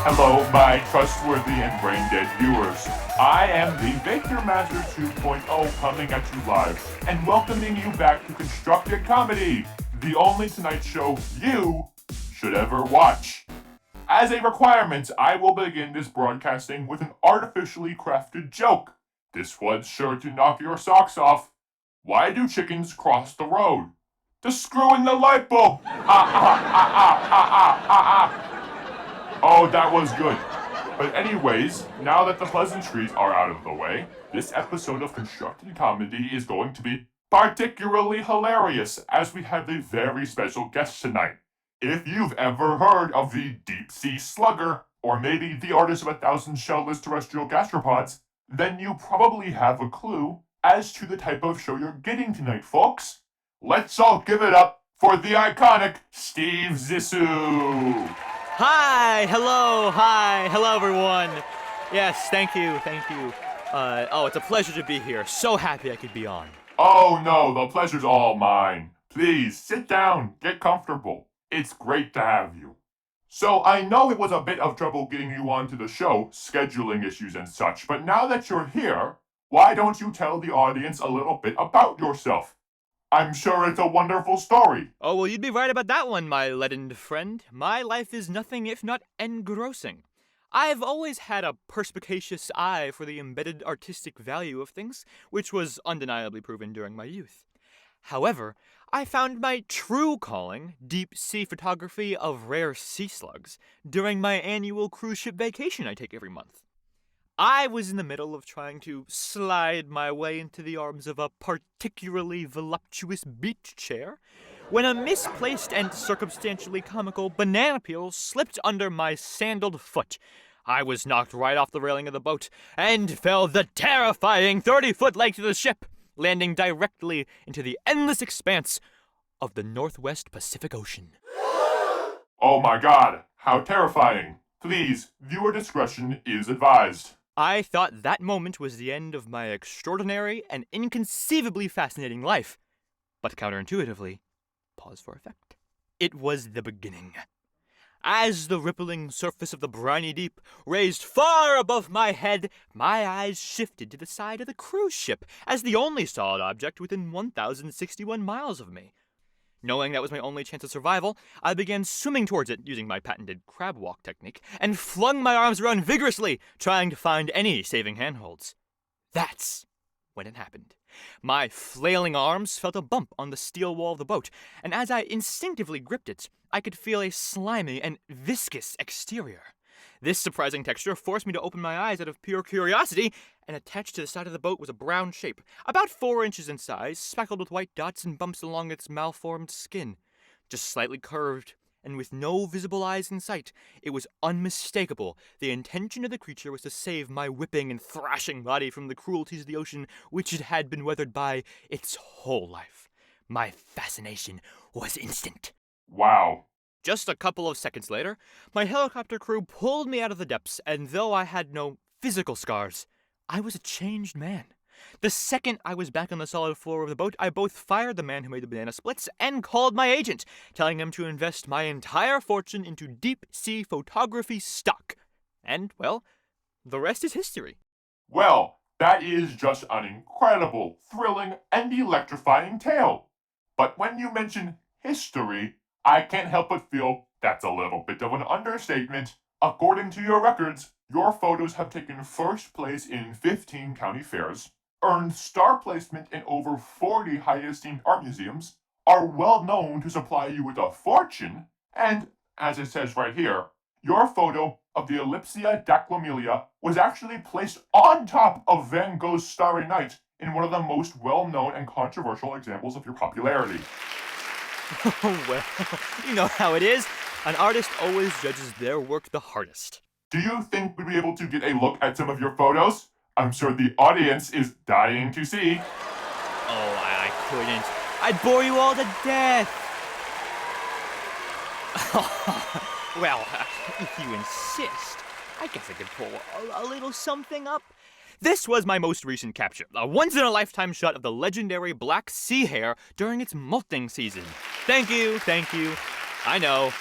Hello, my trustworthy and brain-dead viewers. I am the Baker Master 2.0 coming at you live and welcoming you back to Constructed Comedy, the only Tonight Show you should ever watch. As a requirement, I will begin this broadcasting with an artificially crafted joke. This one's sure to knock your socks off. Why do chickens cross the road? To screw in the light bulb! Oh, that was good. But anyways, now that the pleasantries are out of the way, this episode of Constructed Comedy is going to be particularly hilarious as we have a very special guest tonight. If you've ever heard of the deep-sea slugger, or maybe the artist of 1,000 shellless terrestrial gastropods, then you probably have a clue as to the type of show you're getting tonight, folks. Let's all give it up for the iconic Steve Zissou! Hello everyone. Yes, thank you. It's a pleasure to be here. So happy I could be on. Oh no, the pleasure's all mine. Please, sit down, get comfortable. It's great to have you. So I know it was a bit of trouble getting you onto the show, scheduling issues and such, but now that you're here, why don't you tell the audience a little bit about yourself? I'm sure it's a wonderful story. Oh, well, you'd be right about that one, my leadened friend. My life is nothing if not engrossing. I've always had a perspicacious eye for the embedded artistic value of things, which was undeniably proven during my youth. However, I found my true calling, deep-sea photography of rare sea slugs, during my annual cruise ship vacation I take every month. I was in the middle of trying to slide my way into the arms of a particularly voluptuous beach chair when a misplaced and circumstantially comical banana peel slipped under my sandaled foot. I was knocked right off the railing of the boat and fell the terrifying 30-foot length of the ship, landing directly into the endless expanse of the Northwest Pacific Ocean. Oh my god, how terrifying. Please, viewer discretion is advised. I thought that moment was the end of my extraordinary and inconceivably fascinating life. But counterintuitively, pause for effect, it was the beginning. As the rippling surface of the briny deep raised far above my head, my eyes shifted to the side of the cruise ship as the only solid object within 1,061 miles of me. Knowing that was my only chance of survival, I began swimming towards it using my patented crab walk technique and flung my arms around vigorously, trying to find any saving handholds. That's when it happened. My flailing arms felt a bump on the steel wall of the boat, and as I instinctively gripped it, I could feel a slimy and viscous exterior. This surprising texture forced me to open my eyes out of pure curiosity, and attached to the side of the boat was a brown shape, about 4 inches in size, speckled with white dots and bumps along its malformed skin. Just slightly curved, and with no visible eyes in sight, it was unmistakable. The intention of the creature was to save my whipping and thrashing body from the cruelties of the ocean which it had been weathered by its whole life. My fascination was instant. Wow. Just a couple of seconds later, my helicopter crew pulled me out of the depths, and though I had no physical scars, I was a changed man. The second I was back on the solid floor of the boat, I both fired the man who made the banana splits and called my agent, telling him to invest my entire fortune into deep-sea photography stock. And, well, the rest is history. Well, that is just an incredible, thrilling, and electrifying tale. But when you mention history, I can't help but feel that's a little bit of an understatement. According to your records, your photos have taken first place in 15 county fairs, earned star placement in over 40 high-esteemed art museums, are well known to supply you with a fortune, and, as it says right here, your photo of the Ellipsia dactylomelia was actually placed on top of Van Gogh's Starry Night in one of the most well-known and controversial examples of your popularity. Oh, well, you know how it is. An artist always judges their work the hardest. Do you think we'd be able to get a look at some of your photos? I'm sure the audience is dying to see. Oh, I couldn't. I'd bore you all to death. Well, if you insist, I guess I could pull a little something up. This was my most recent capture, a once-in-a-lifetime shot of the legendary black sea hare during its molting season. Thank you. I know,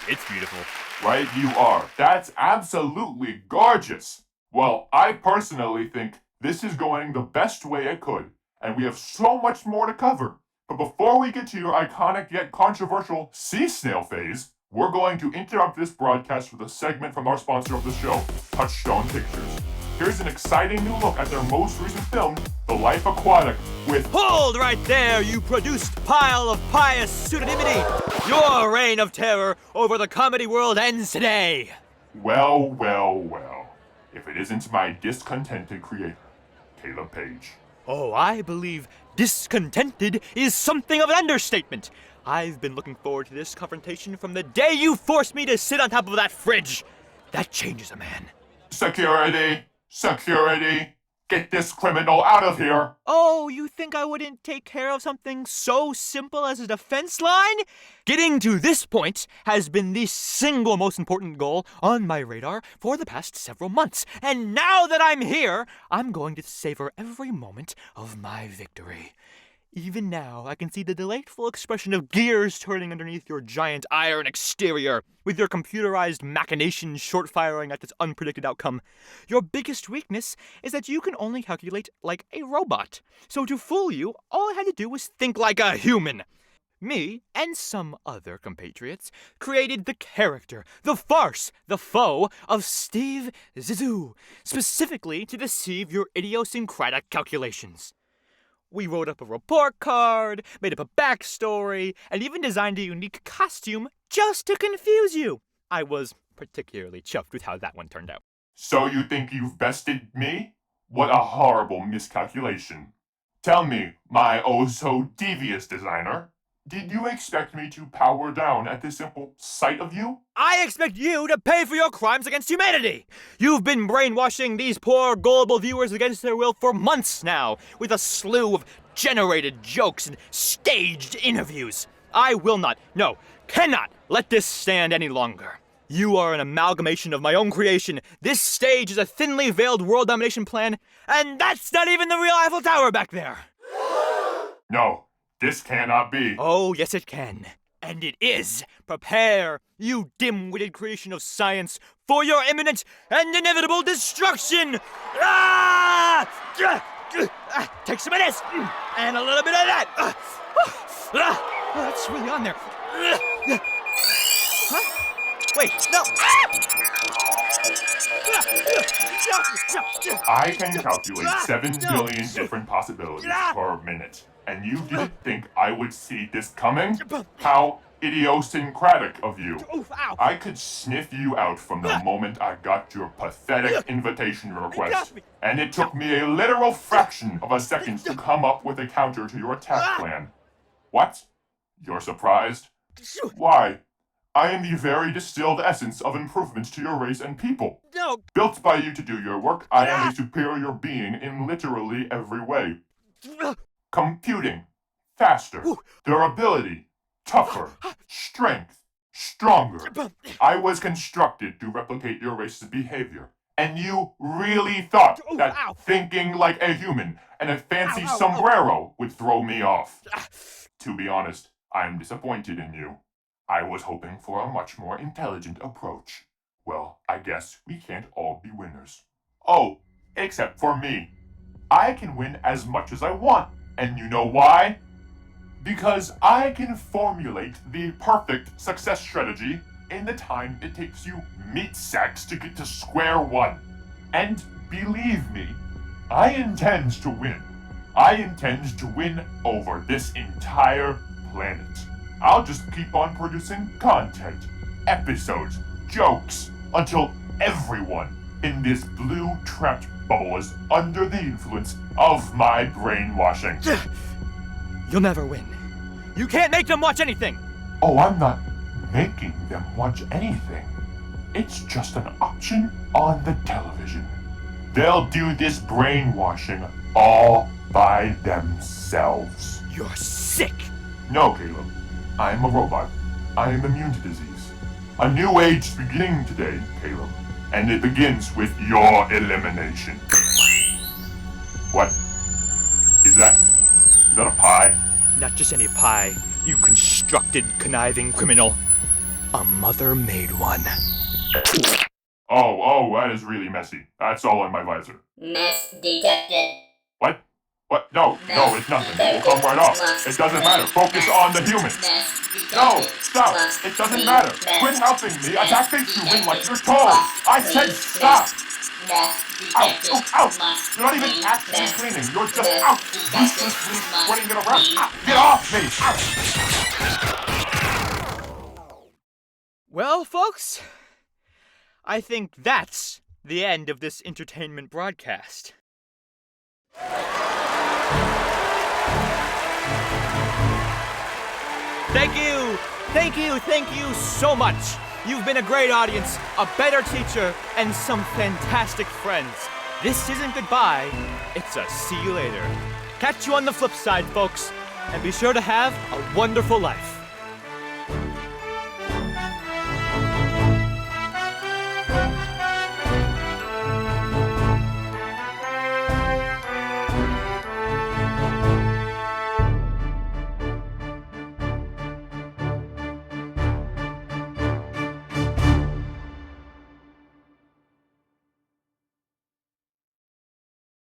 it's beautiful. Right you are. That's absolutely gorgeous. Well, I personally think this is going the best way it could, and we have so much more to cover. But before we get to your iconic yet controversial sea snail phase, we're going to interrupt this broadcast with a segment from our sponsor of the show, Touchstone Pictures. Here's an exciting new look at their most recent film, The Life Aquatic, with Hold right there, you produced pile of pious pseudonymity! Your reign of terror over the comedy world ends today! well, well, well. If it isn't my discontented creator, Caleb Page. Oh, I believe discontented is something of an understatement. I've been looking forward to this confrontation from the day you forced me to sit on top of that fridge. That changes a man. Security! Security! Get this criminal out of here! Oh, you think I wouldn't take care of something so simple as a defense line? Getting to this point has been the single most important goal on my radar for the past several months. And now that I'm here, I'm going to savor every moment of my victory. Even now, I can see the delightful expression of gears turning underneath your giant iron exterior, with your computerized machinations short-firing at its unpredicted outcome. Your biggest weakness is that you can only calculate like a robot. So to fool you, all I had to do was think like a human. Me, and some other compatriots, created the character, the farce, the foe of Steve Zissou, specifically to deceive your idiosyncratic calculations. We wrote up a report card, made up a backstory, and even designed a unique costume just to confuse you. I was particularly chuffed with how that one turned out. So you think you've bested me? What a horrible miscalculation. Tell me, my oh-so-devious designer, did you expect me to power down at the simple sight of you? I expect you to pay for your crimes against humanity! You've been brainwashing these poor, gullible viewers against their will for months now, with a slew of generated jokes and staged interviews. I will not, no, cannot let this stand any longer. You are an amalgamation of my own creation. This stage is a thinly veiled world domination plan, and that's not even the real Eiffel Tower back there! No, this cannot be. Oh, yes it can. And it is. Prepare, you dim-witted creation of science, for your imminent and inevitable destruction! Ah! Take some of this, and a little bit of that. Oh, that's really on there. Huh? Wait, no. I can calculate 7 billion different possibilities per minute. And you didn't think I would see this coming? How idiosyncratic of you. I could sniff you out from the moment I got your pathetic invitation request. And it took me a literal fraction of a second to come up with a counter to your attack plan. What? You're surprised? Why? I am the very distilled essence of improvements to your race and people. No. Built by you to do your work, I am a superior being in literally every way. Computing, faster, durability, tougher, strength, stronger. I was constructed to replicate your race's behavior. And you really thought that thinking like a human and a fancy sombrero would throw me off. To be honest, I'm disappointed in you. I was hoping for a much more intelligent approach. Well, I guess we can't all be winners. Oh, except for me. I can win as much as I want. And you know why? Because I can formulate the perfect success strategy in the time it takes you meat sacks to get to square one. And believe me, I intend to win. I intend to win over this entire planet. I'll just keep on producing content, episodes, jokes, until everyone in this blue trapped bubble is under the influence of my brainwashing. You'll never win. You can't make them watch anything! Oh, I'm not making them watch anything. It's just an option on the television. They'll do this brainwashing all by themselves. You're sick! No, Caleb. I'm a robot. I am immune to disease. A new age is beginning today, Caleb. And it begins with your elimination. What? Is that a pie? Not just any pie, you constructed, conniving criminal. a mother made one. Oh, that is really messy. That's all in my visor. Mess detected. What? What? No, it's nothing. It will come right off. It doesn't matter. Focus on the human. No, stop. It doesn't matter. Quit helping me. Attack the human like you're told. I said stop. Out. You're not even actively cleaning. You're just out. Uselessly spreading it around. Get off me. Well, folks, I think that's the end of this entertainment broadcast. Thank you so much. You've been a great audience, a better teacher, and some fantastic friends. This isn't goodbye, it's a see you later. Catch you on the flip side, folks, and be sure to have a wonderful life.